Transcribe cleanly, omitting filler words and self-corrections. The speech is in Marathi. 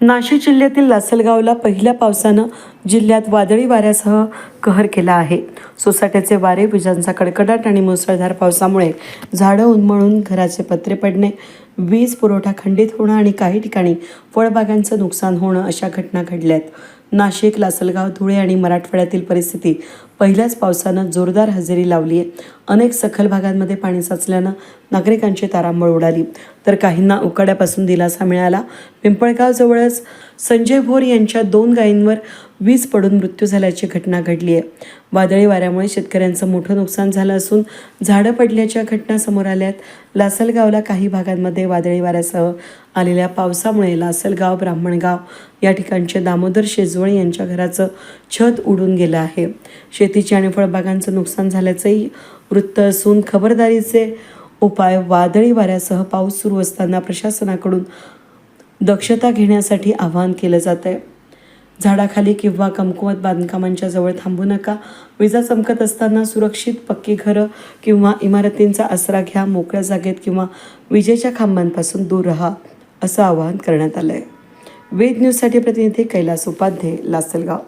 नाशिक जिल्ह्यातील लासलगावला पहिल्या पावसानं जिल्ह्यात वादळी वाऱ्यासह कहर केला आहे. सोसाट्याचे वारे, विजांचा कडकडाट आणि मुसळधार पावसामुळे झाडं उन्मळून घराचे पत्रे पडणे, वीज पुरवठा खंडित होणं आणि काही ठिकाणी फळबागांचं नुकसान होणं अशा घटना घडल्यात. नाशिक, लासलगाव, धुळे आणि मराठवाड्यातील परिस्थिती पहिल्याच पावसानं जोरदार हजेरी लावली आहे. अनेक सखल भागांमध्ये पाणी साचल्यानं नागरिकांची तारांबळ उडाली, तर काहींना उकाड्यापासून दिलासा मिळाला. पिंपळगाव जवळच संजय भोर यांच्या 2 गायींवर वीज पडून मृत्यू झाल्याची घटना घडली आहे. वादळी वाऱ्यामुळे शेतकऱ्यांचं मोठं नुकसान झालं असून झाडं पडल्याच्या घटना समोर आल्यात. लासलगावला काही भागांमध्ये वादळी वाऱ्यासह आलेल्या पावसामुळे लासलगाव, ब्राह्मणगाव या ठिकाणचे दामोदर शेजवळ यांच्या घराचं छत उडून गेलं आहे. शेतीचे आणि फळबागांचं नुकसान झाल्याचंही वृत्त असून खबरदारीचे उपाय वादळी वाऱ्यासह पाऊस सुरू असताना प्रशासनाकडून दक्षता घेण्यासाठी आवाहन केलं जात आहे. झाडाखाली किंवा कमकुवत बांधकामांच्या जवळ थांबू नका. विजा चमकत असताना सुरक्षित पक्की घरं किंवा इमारतींचा आसरा घ्या. मोकळ्या जागेत किंवा विजेच्या खांबांपासून दूर राहा, असं आवाहन करण्यात आलं आहे. वेद न्यूजसाठी प्रतिनिधी कैलास उपाध्ये, लासलगाव.